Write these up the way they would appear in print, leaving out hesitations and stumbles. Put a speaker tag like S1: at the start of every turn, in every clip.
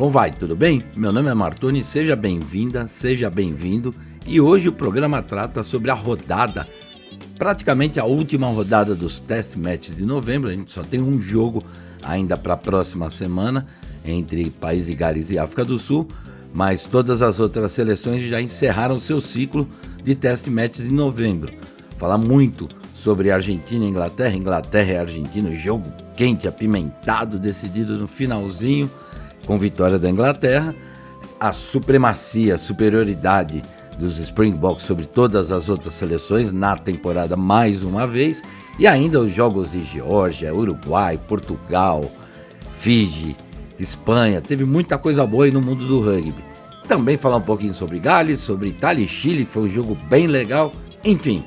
S1: Como vai? Tudo bem? Meu nome é Martoni, seja bem-vinda, seja bem-vindo. E hoje o programa trata sobre a rodada, praticamente a última rodada dos Test Matches de novembro. A gente só tem um jogo ainda para a próxima semana entre País de Gales e África do Sul, mas todas as outras seleções já encerraram seu ciclo de Test Matches em novembro. Falar muito sobre Argentina e Inglaterra, Inglaterra e Argentina, jogo quente, apimentado, decidido no finalzinho, com vitória da Inglaterra, a supremacia, superioridade dos Springboks sobre todas as outras seleções na temporada mais uma vez, e ainda os jogos de Geórgia, Uruguai, Portugal, Fiji, Espanha. Teve muita coisa boa aí no mundo do rugby. Também falar um pouquinho sobre Gales, sobre Itália e Chile, que foi um jogo bem legal. Enfim,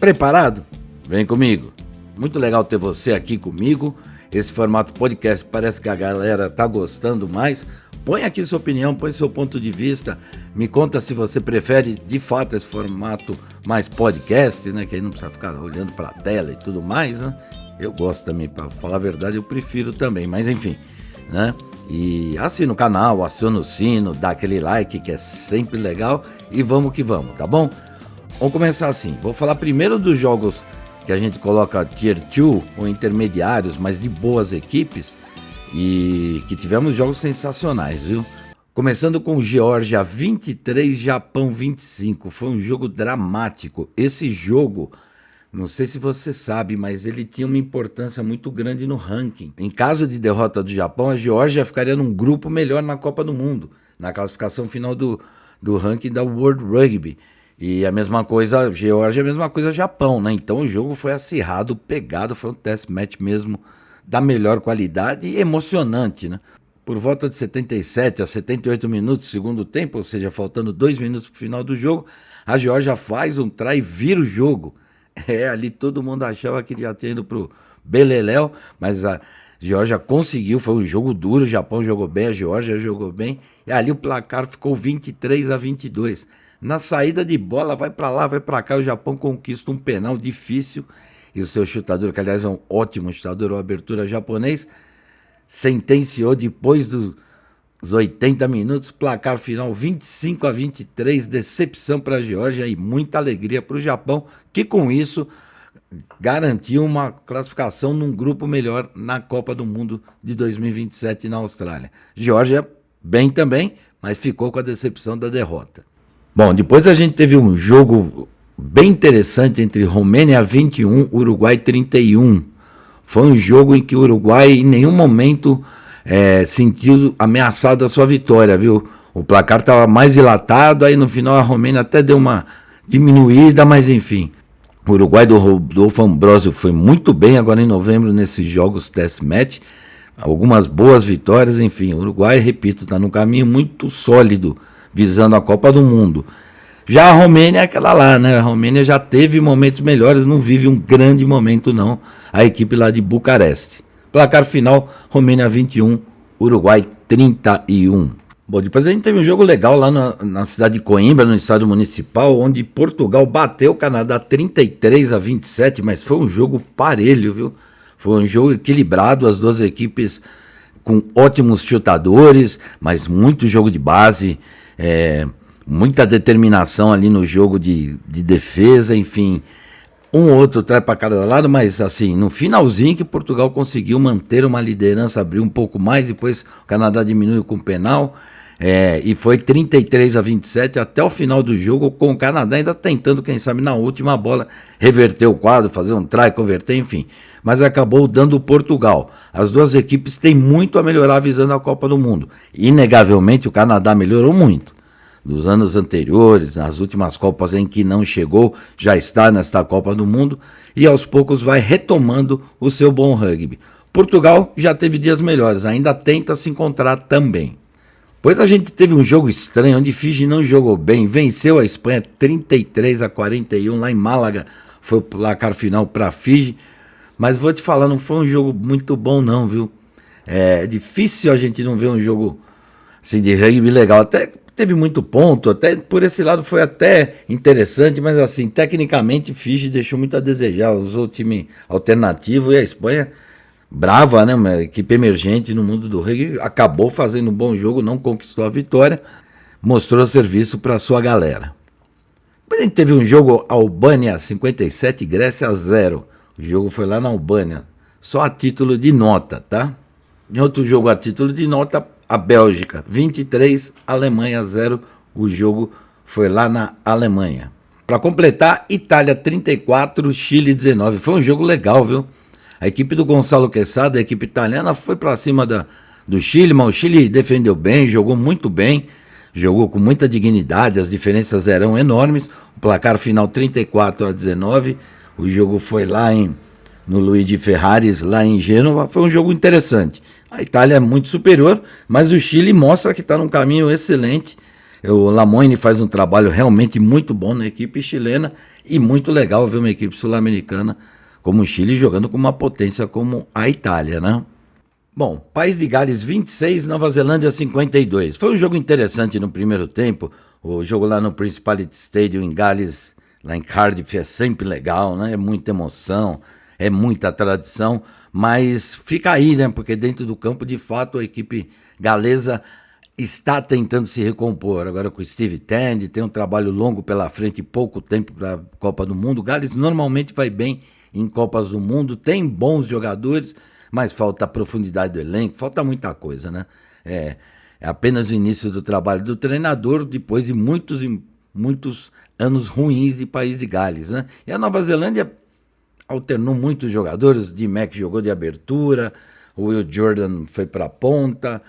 S1: preparado? Vem comigo. Muito legal ter você aqui comigo. Esse formato podcast parece que a galera tá gostando mais. Põe aqui sua opinião, põe seu ponto de vista. Me conta se você prefere de fato esse formato mais podcast, né? Que aí não precisa ficar olhando para a tela e tudo mais, né? Eu gosto também, para falar a verdade, eu prefiro também, mas enfim, né? E assina o canal, aciona o sino, dá aquele like que é sempre legal e vamos que vamos, tá bom? Vamos começar assim. Vou falar primeiro dos jogos que a gente coloca Tier 2 ou intermediários, mas de boas equipes, e que tivemos jogos sensacionais, viu? Começando com Geórgia 23, Japão 25. Foi um jogo dramático. Esse jogo, não sei se você sabe, mas ele tinha uma importância muito grande no ranking. Em caso de derrota do Japão, a Geórgia ficaria num grupo melhor na Copa do Mundo, na classificação final do ranking da World Rugby. E a mesma coisa, Geórgia, a mesma coisa Japão, né? Então o jogo foi acirrado, pegado, foi um test match mesmo da melhor qualidade e emocionante, né? Por volta de 77 a 78 minutos do segundo tempo, ou seja, faltando 2 minutos para o final do jogo, a Geórgia faz um try e vira o jogo. Ali todo mundo achava que já tinha ido pro beleléu, mas a Geórgia conseguiu, foi um jogo duro, o Japão jogou bem, a Geórgia jogou bem, e ali o placar ficou 23-22. Na saída de bola, vai para lá, vai para cá, o Japão conquista um penal difícil, e o seu chutador, que aliás é um ótimo chutador, o abertura japonês, sentenciou depois dos 80 minutos, placar final 25-23, decepção para a Geórgia e muita alegria para o Japão, que com isso garantiu uma classificação num grupo melhor na Copa do Mundo de 2027 na Austrália. Geórgia bem também, mas ficou com a decepção da derrota. Bom, depois a gente teve um jogo bem interessante entre Romênia 21 e Uruguai 31. Foi um jogo em que o Uruguai em nenhum momento sentiu ameaçado a sua vitória, viu? O placar estava mais dilatado, aí no final a Romênia até deu uma diminuída, mas enfim. O Uruguai do Rodolfo Ambrosio foi muito bem agora em novembro nesses jogos test match. Algumas boas vitórias, enfim. O Uruguai, repito, está num caminho muito sólido, visando a Copa do Mundo. Já a Romênia é aquela lá, né? A Romênia já teve momentos melhores, não vive um grande momento não, a equipe lá de Bucareste. Placar final, Romênia 21, Uruguai 31. Bom, depois a gente teve um jogo legal lá na cidade de Coimbra, no estádio municipal, onde Portugal bateu o Canadá 33-27, mas foi um jogo parelho, viu? Foi um jogo equilibrado, as duas equipes com ótimos chutadores, mas muito jogo de base, muita determinação ali no jogo de defesa, enfim, um ou outro trai para cada lado, mas assim, no finalzinho que Portugal conseguiu manter uma liderança, abriu um pouco mais, depois o Canadá diminuiu com o penal, e foi 33-27 até o final do jogo, com o Canadá ainda tentando, quem sabe, na última bola, reverter o quadro, fazer um try, converter, enfim, mas acabou dando Portugal. As duas equipes têm muito a melhorar visando a Copa do Mundo. Inegavelmente o Canadá melhorou muito. Dos anos anteriores, nas últimas Copas em que não chegou, já está nesta Copa do Mundo e aos poucos vai retomando o seu bom rugby. Portugal já teve dias melhores, ainda tenta se encontrar também. Pois a gente teve um jogo estranho, onde Fiji não jogou bem, venceu a Espanha 33-41 lá em Málaga, foi o placar final para Fiji, mas vou te falar, não foi um jogo muito bom não, viu? É difícil a gente não ver um jogo assim, de rugby legal, até teve muito ponto, até por esse lado foi até interessante, mas assim, tecnicamente Fiji deixou muito a desejar, usou o time alternativo e a Espanha brava, né? Uma equipe emergente no mundo do rugby, acabou fazendo um bom jogo, não conquistou a vitória, mostrou serviço para sua galera. Depois a gente teve um jogo Albânia 57, Grécia 0. O jogo foi lá na Albânia, só a título de nota, tá? Em outro jogo a título de nota, a Bélgica 23, Alemanha 0. O jogo foi lá na Alemanha. Para completar, Itália 34, Chile 19. Foi um jogo legal, viu? A equipe do Gonçalo Quesada, a equipe italiana, foi para cima do Chile, mas o Chile defendeu bem, jogou muito bem, jogou com muita dignidade, as diferenças eram enormes. O placar final 34-19. O jogo foi lá no Luigi Ferraris, lá em Gênova. Foi um jogo interessante. A Itália é muito superior, mas o Chile mostra que está num caminho excelente. O Lamoine faz um trabalho realmente muito bom na equipe chilena e muito legal ver uma equipe sul-americana como o Chile jogando com uma potência como a Itália, né? Bom, País de Gales 26, Nova Zelândia 52. Foi um jogo interessante no primeiro tempo. O jogo lá no Principality Stadium em Gales, lá em Cardiff, é sempre legal, né? É muita emoção, é muita tradição, mas fica aí, né? Porque dentro do campo, de fato, a equipe galesa está tentando se recompor. Agora com o Steve Tandy, tem um trabalho longo pela frente e pouco tempo para a Copa do Mundo. O Gales normalmente vai bem em Copas do Mundo, tem bons jogadores, mas falta a profundidade do elenco, falta muita coisa, né? É apenas o início do trabalho do treinador, depois de muitos anos ruins de País de Gales, né? E a Nova Zelândia alternou muitos jogadores, o D-Mac jogou de abertura, o Will Jordan foi para a ponta,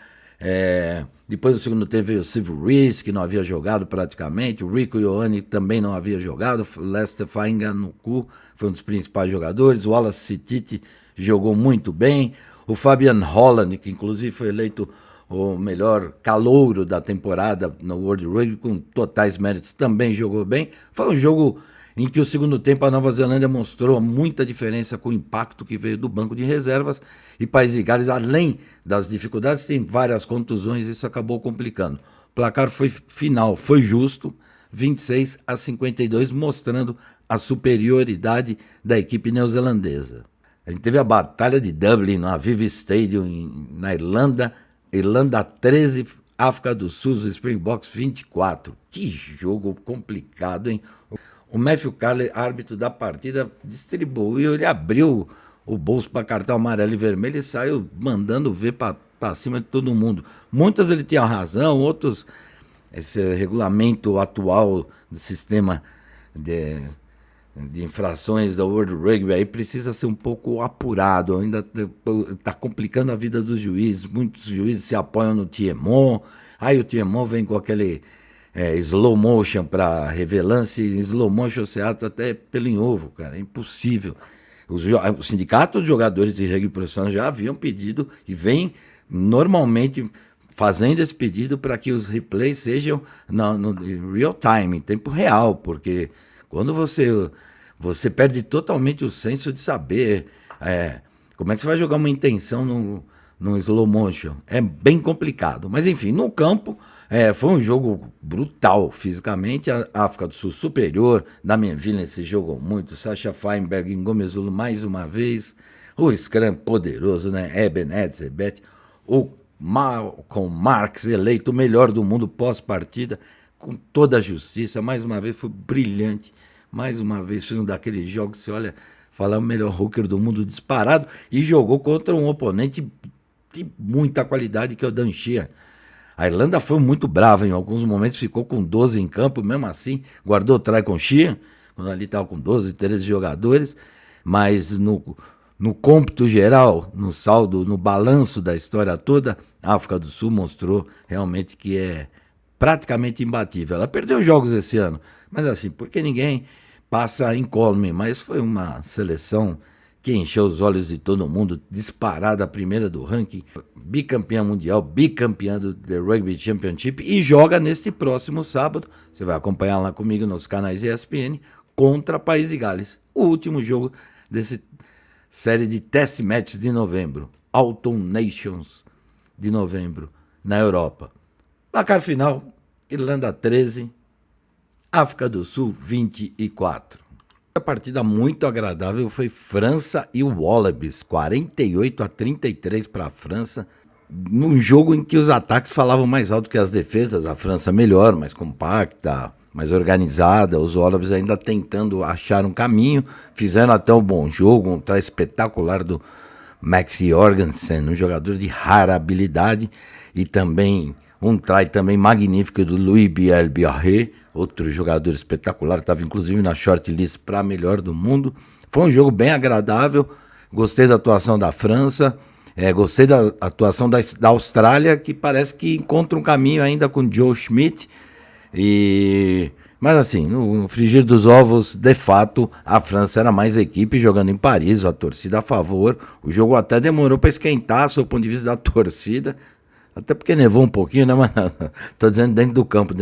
S1: depois do segundo tempo veio o Steve Reese, que não havia jogado praticamente, o Rico Ioane também não havia jogado, o Lester Fainga'anuku foi um dos principais jogadores, o Wallace Sititi jogou muito bem, o Fabian Holland, que inclusive foi eleito o melhor calouro da temporada no World Rugby, com totais méritos, também jogou bem. Foi um jogo em que o segundo tempo a Nova Zelândia mostrou muita diferença com o impacto que veio do banco de reservas, e País de Gales, além das dificuldades, tem várias contusões, isso acabou complicando. O placar foi final, foi justo, 26-52, mostrando a superioridade da equipe neozelandesa. A gente teve a Batalha de Dublin, no Aviva Stadium, na Irlanda, Irlanda 13, África do Sul, os Springboks 24. Que jogo complicado, hein? O Matthew Carley, árbitro da partida, distribuiu, ele abriu o bolso para cartão amarelo e vermelho e saiu mandando ver para cima de todo mundo. Muitas ele tinha razão, outros, esse regulamento atual do sistema de infrações da World Rugby aí precisa ser um pouco apurado, ainda está complicando a vida dos juízes. Muitos juízes se apoiam no TMO, aí o TMO vem com aquele slow motion para revelância, e slow motion você ata até pelo em ovo, cara, é impossível. O sindicato de jogadores de rugby profissional já haviam pedido e vem normalmente fazendo esse pedido para que os replays sejam no real time, em tempo real, porque quando você perde totalmente o senso de saber como é que você vai jogar uma intenção no slow motion. É bem complicado. Mas enfim, no campo foi um jogo brutal fisicamente. A África do Sul superior, Damien Villeneuve jogou muito, Sasha Feinberg em Gomezulo mais uma vez, o Scrum poderoso, né? Eben Etzebeth, o Malcolm Marx eleito o melhor do mundo pós-partida, com toda a justiça, mais uma vez foi brilhante. Mais uma vez, fez um daqueles jogos, você olha, fala o melhor hooker do mundo disparado, e jogou contra um oponente de muita qualidade, que é o Dan Sheehan. A Irlanda foi muito brava, em alguns momentos ficou com 12 em campo, mesmo assim, guardou o try com o Sheehan, quando ali estava com 12, 13 jogadores, mas no cômputo geral, no saldo, no balanço da história toda, a África do Sul mostrou realmente que é praticamente imbatível. Ela perdeu jogos esse ano, mas assim, porque ninguém passa incólume, mas foi uma seleção que encheu os olhos de todo mundo, disparada a primeira do ranking, bicampeã mundial, bicampeã do The Rugby Championship, e joga neste próximo sábado, você vai acompanhar lá comigo nos canais ESPN, contra País de Gales, o último jogo dessa série de test matches de novembro, Autumn Nations de novembro, na Europa. Placar final, Irlanda 13, África do Sul 24. A partida muito agradável foi França e Wallabies, 48-33 para a França, num jogo em que os ataques falavam mais alto que as defesas. A França melhor, mais compacta, mais organizada, os Wallabies ainda tentando achar um caminho, fizeram até um bom jogo, um try espetacular do Max Jorgensen, um jogador de rara habilidade, e também um try também magnífico do Louis Biel-Biarré, outro jogador espetacular, estava inclusive na shortlist para melhor do mundo. Foi um jogo bem agradável, gostei da atuação da França, gostei da atuação da Austrália, que parece que encontra um caminho ainda com Joe Schmidt. Mas assim, no frigir dos ovos, de fato, a França era mais equipe jogando em Paris, a torcida a favor. O jogo até demorou para esquentar, sob o ponto de vista da torcida, até porque nevou um pouquinho, né? Mas tô dizendo dentro do campo,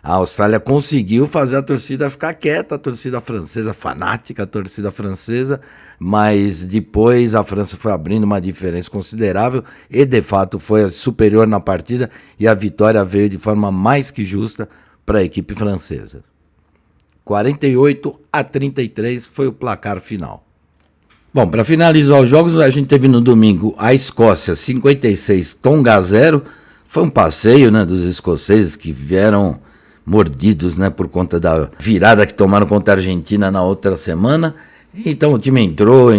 S1: a Austrália conseguiu fazer a torcida ficar quieta, a torcida francesa fanática, a torcida francesa, mas depois a França foi abrindo uma diferença considerável e de fato foi superior na partida, e a vitória veio de forma mais que justa para a equipe francesa. 48-33 foi o placar final. Bom, para finalizar os jogos, a gente teve no domingo a Escócia 56, Tonga 0. Foi um passeio, né, dos escoceses, que vieram mordidos, né, por conta da virada que tomaram contra a Argentina na outra semana. Então o time entrou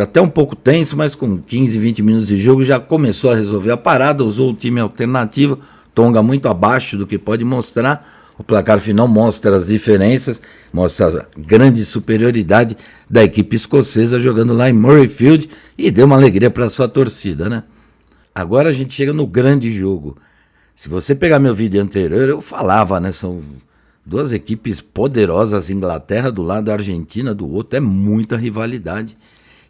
S1: até um pouco tenso, mas com 15, 20 minutos de jogo já começou a resolver a parada, usou o time alternativo, Tonga muito abaixo do que pode mostrar. O placar final mostra as diferenças, mostra a grande superioridade da equipe escocesa jogando lá em Murrayfield, e deu uma alegria para a sua torcida, né? Agora a gente chega no grande jogo. Se você pegar meu vídeo anterior, eu falava, né? São duas equipes poderosas, Inglaterra do lado, a Argentina do outro, é muita rivalidade.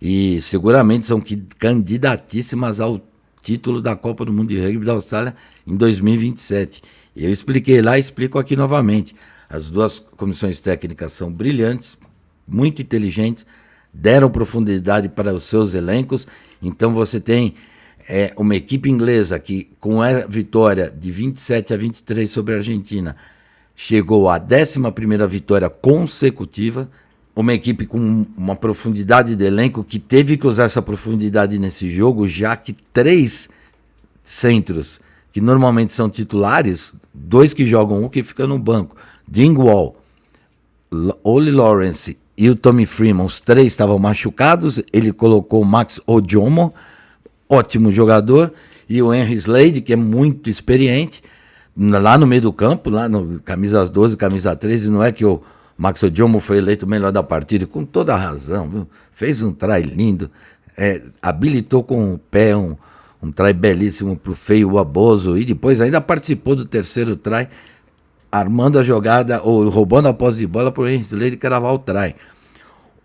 S1: E seguramente são candidatíssimas ao título da Copa do Mundo de Rugby da Austrália em 2027. Eu expliquei lá e explico aqui novamente. As duas comissões técnicas são brilhantes, muito inteligentes, deram profundidade para os seus elencos. Então você tem uma equipe inglesa que, com a vitória de 27-23 sobre a Argentina, chegou à 11ª vitória consecutiva. Uma equipe com uma profundidade de elenco que teve que usar essa profundidade nesse jogo, já que 3 centros que normalmente são titulares, 2 que jogam, 1 que fica no banco, Dingwall, Ollie Lawrence e o Tommy Freeman, os 3 estavam machucados. Ele colocou o Max Ojomo, ótimo jogador, e o Henry Slade, que é muito experiente, lá no meio do campo, lá no camisas 12, camisa 13. Não é que o Max Ojomo foi eleito o melhor da partida, com toda a razão, viu? Fez um try lindo, habilitou com o pé um try belíssimo pro Feio Abozo, e depois ainda participou do terceiro try, armando a jogada, ou roubando a posse de bola pro Henry Slade cravar o try.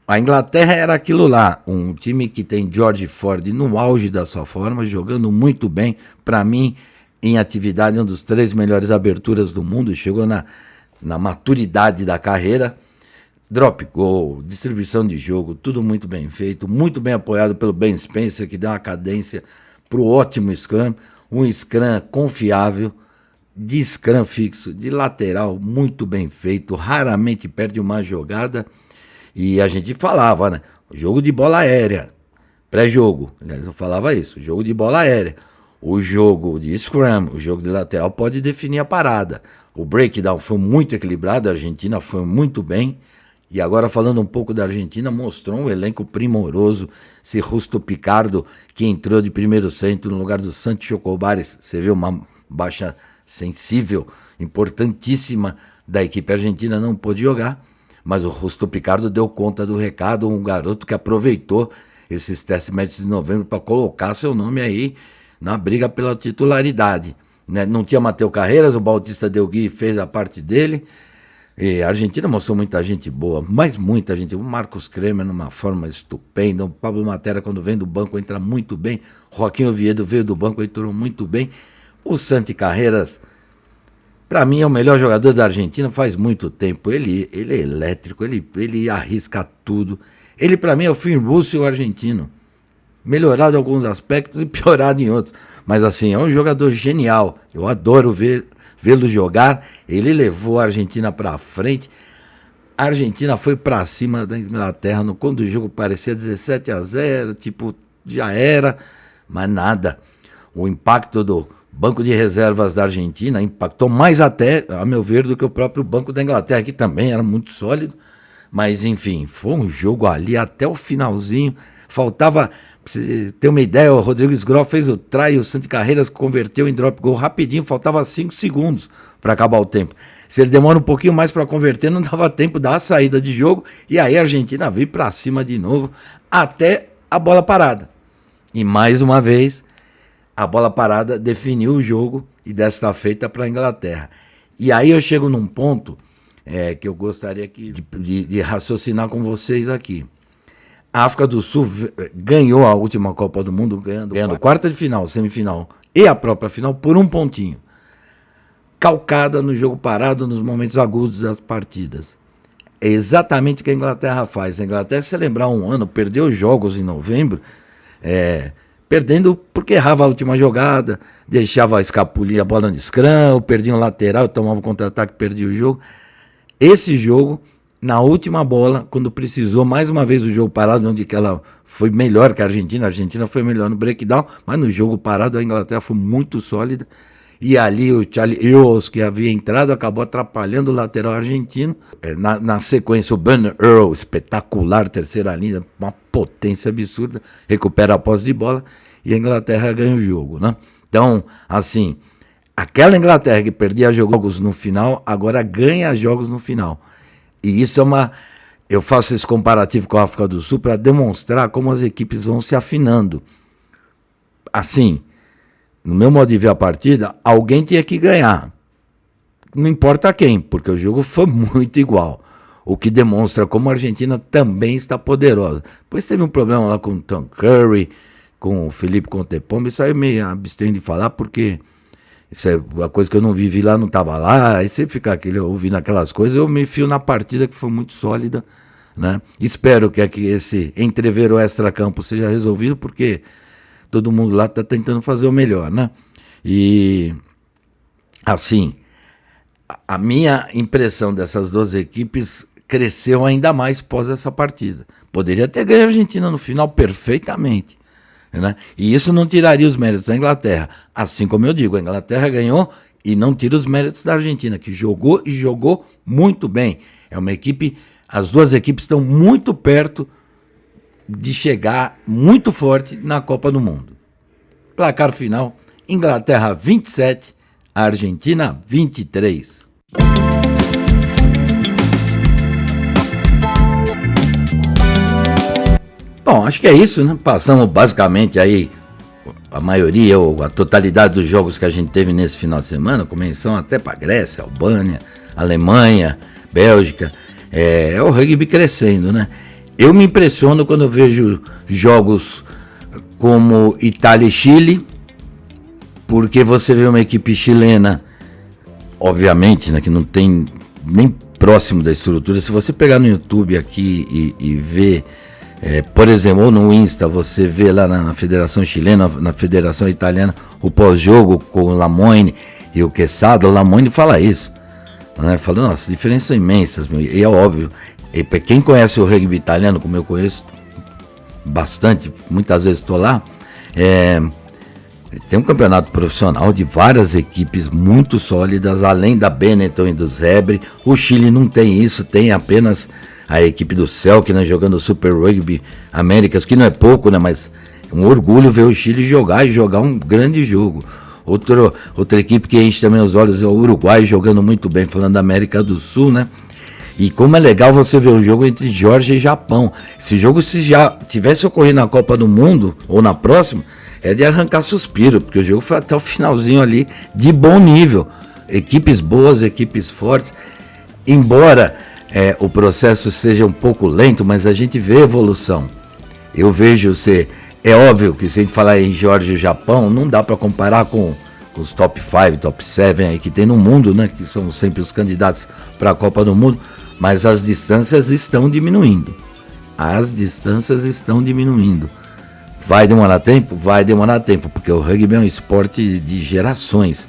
S1: A Inglaterra era aquilo lá, um time que tem George Ford no auge da sua forma, jogando muito bem, para mim, em atividade, um dos 3 melhores aberturas do mundo, chegou na maturidade da carreira. Drop goal, distribuição de jogo, tudo muito bem feito, muito bem apoiado pelo Ben Spencer, que deu uma cadência para o ótimo scrum, um scrum confiável, de scrum fixo, de lateral, muito bem feito, raramente perde uma jogada. E a gente falava, né? Jogo de bola aérea, pré-jogo, aliás, eu falava isso, jogo de bola aérea. O jogo de scrum, o jogo de lateral pode definir a parada. O breakdown foi muito equilibrado, a Argentina foi muito bem. E agora, falando um pouco da Argentina, mostrou um elenco primoroso. Esse Justo Picardo, que entrou de primeiro centro no lugar do Santi Chocobares. Você vê uma baixa sensível, importantíssima da equipe argentina, não pôde jogar. Mas o Justo Picardo deu conta do recado, um garoto que aproveitou esses test matches de novembro para colocar seu nome aí na briga pela titularidade, né? Não tinha Mateu Carreiras, o Bautista Delgui fez a parte dele. E a Argentina mostrou muita gente boa, mas muita gente. O Marcos Kremer numa forma estupenda, o Pablo Matera, quando vem do banco, entra muito bem. Joaquim Oviedo veio do banco, entrou muito bem. O Santi Carreiras, para mim, é o melhor jogador da Argentina faz muito tempo. Ele é elétrico, ele arrisca tudo. Ele, para mim, é o Finn Russell argentino. Melhorado em alguns aspectos e piorado em outros. Mas assim, é um jogador genial. Eu adoro vê-lo jogar. Ele levou a Argentina para frente. A Argentina foi para cima da Inglaterra quando o jogo parecia 17-0, tipo, já era, mas nada. O impacto do banco de reservas da Argentina impactou mais até, a meu ver, do que o próprio banco da Inglaterra, que também era muito sólido. Mas, enfim, foi um jogo ali até o finalzinho. Faltava, pra você ter uma ideia, o Rodrigues Groff fez o try e o Santi Carreiras converteu em drop goal rapidinho, faltava 5 segundos para acabar o tempo. Se ele demora um pouquinho mais para converter, não dava tempo da saída de jogo. E aí a Argentina veio para cima de novo até a bola parada. E mais uma vez, a bola parada definiu o jogo e desta feita para a Inglaterra. E aí eu chego num ponto que eu gostaria de raciocinar com vocês aqui. A África do Sul ganhou a última Copa do Mundo, ganhando quarta de final, semifinal e a própria final por um pontinho. Calcada no jogo parado, nos momentos agudos das partidas. É exatamente o que a Inglaterra faz. A Inglaterra, se lembrar um ano, perdeu jogos em novembro, perdendo porque errava a última jogada, deixava escapulir a bola no scrum, perdia um lateral, tomava um contra-ataque, perdia o jogo. Esse jogo, na última bola, quando precisou, mais uma vez o jogo parado, onde que ela foi melhor que a Argentina foi melhor no breakdown, mas no jogo parado a Inglaterra foi muito sólida, e ali o Charlie Earls, que havia entrado, acabou atrapalhando o lateral argentino. Na sequência, o Ben Earl, espetacular, terceira linha, uma potência absurda, recupera a posse de bola, e a Inglaterra ganha o jogo, né? Então, assim, aquela Inglaterra que perdia jogos no final, agora ganha jogos no final. E isso eu faço esse comparativo com a África do Sul para demonstrar como as equipes vão se afinando. Assim, no meu modo de ver a partida, alguém tinha que ganhar. Não importa quem, porque o jogo foi muito igual. O que demonstra como a Argentina também está poderosa. Depois teve um problema lá com o Tom Curry, com o Felipe Contepombe, isso aí eu me abstenho de falar porque isso é uma coisa que eu não vivi lá, não estava lá, aí você fica ouvindo aquelas coisas, eu me fio na partida que foi muito sólida, né? Espero que esse entrever o extra-campo seja resolvido, porque todo mundo lá está tentando fazer o melhor, né? E, assim, a minha impressão dessas duas equipes cresceu ainda mais pós essa partida. Poderia ter ganho a Argentina no final perfeitamente, né? E isso não tiraria os méritos da Inglaterra. Assim como eu digo, a Inglaterra ganhou e não tira os méritos da Argentina, que jogou e jogou muito bem. É uma equipe, as duas equipes estão muito perto de chegar muito forte na Copa do Mundo. Placar final, Inglaterra 27, Argentina 23. Bom, acho que é isso, né? Passamos basicamente aí a maioria ou a totalidade dos jogos que a gente teve nesse final de semana, começando até para Grécia, Albânia, Alemanha, Bélgica. É o rugby crescendo, né? Eu me impressiono quando eu vejo jogos como Itália e Chile, porque você vê uma equipe chilena, obviamente, né, que não tem nem próximo da estrutura. Se você pegar no YouTube aqui e ver, por exemplo, ou no Insta, você vê lá na Federação Chilena, na Federação Italiana, o pós-jogo com o Lamoine e o Quesada. O Lamoine fala isso, né? Fala, nossa, diferenças são imensas, meu. E é óbvio, e para quem conhece o rugby italiano, como eu conheço bastante, muitas vezes estou lá, tem um campeonato profissional de várias equipes muito sólidas, além da Benetton e do Zebre. O Chile não tem isso, tem apenas a equipe do Selknam jogando o Super Rugby Américas, que não é pouco, né? Mas é um orgulho ver o Chile jogar e jogar um grande jogo. Outra equipe que enche também os olhos é o Uruguai, jogando muito bem, falando da América do Sul, né? E como é legal você ver um jogo entre Geórgia e Japão. Esse jogo, se já tivesse ocorrido na Copa do Mundo, ou na próxima, é de arrancar suspiro, porque o jogo foi até o finalzinho ali, de bom nível. Equipes boas, equipes fortes. Embora o processo seja um pouco lento, mas a gente vê evolução. Eu vejo é óbvio que se a gente falar em Geórgia e Japão, não dá para comparar com os top 5, top 7 aí que tem no mundo, né? Que são sempre os candidatos para a Copa do Mundo. Mas as distâncias estão diminuindo. Vai demorar tempo? Vai demorar tempo, porque o rugby é um esporte de gerações.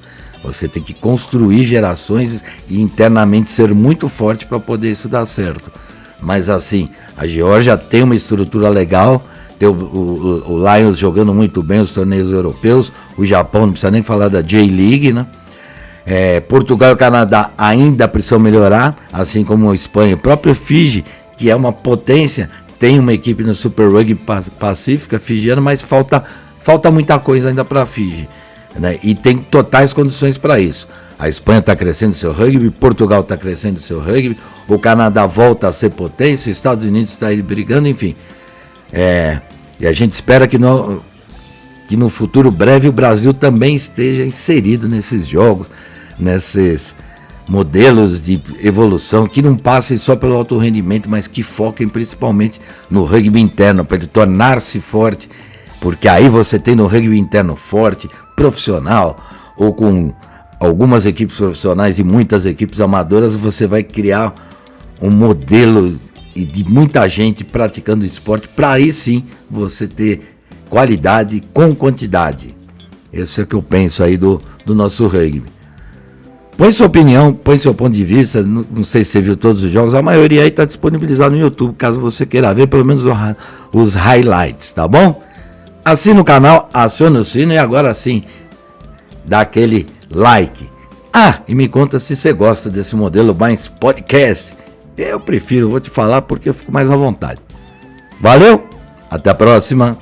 S1: Você tem que construir gerações e internamente ser muito forte para poder isso dar certo. Mas assim, a Geórgia tem uma estrutura legal, tem o Lions jogando muito bem os torneios europeus, o Japão não precisa nem falar da J-League, né? Portugal e o Canadá ainda precisam melhorar, assim como a Espanha. O próprio Fiji, que é uma potência, tem uma equipe no Super Rugby Pacífica fijiana, mas falta muita coisa ainda para a Fiji, né? E tem totais condições para isso. A Espanha está crescendo seu rugby, Portugal está crescendo seu rugby, o Canadá volta a ser potência, os Estados Unidos está aí brigando, enfim. E a gente espera que no futuro breve o Brasil também esteja inserido nesses jogos, nesses modelos de evolução, que não passem só pelo alto rendimento, mas que foquem principalmente no rugby interno, para ele tornar-se forte, porque aí você tem no rugby interno forte, profissional, ou com algumas equipes profissionais e muitas equipes amadoras, você vai criar um modelo de muita gente praticando esporte, para aí sim você ter qualidade com quantidade. Esse é o que eu penso aí do nosso rugby. Põe sua opinião, põe seu ponto de vista, não sei se você viu todos os jogos, a maioria aí está disponibilizado no YouTube, caso você queira ver pelo menos os highlights, tá bom? Assina o canal, aciona o sino e agora sim, dá aquele like. E me conta se você gosta desse modelo mais podcast. Eu prefiro, vou te falar porque eu fico mais à vontade. Valeu, até a próxima.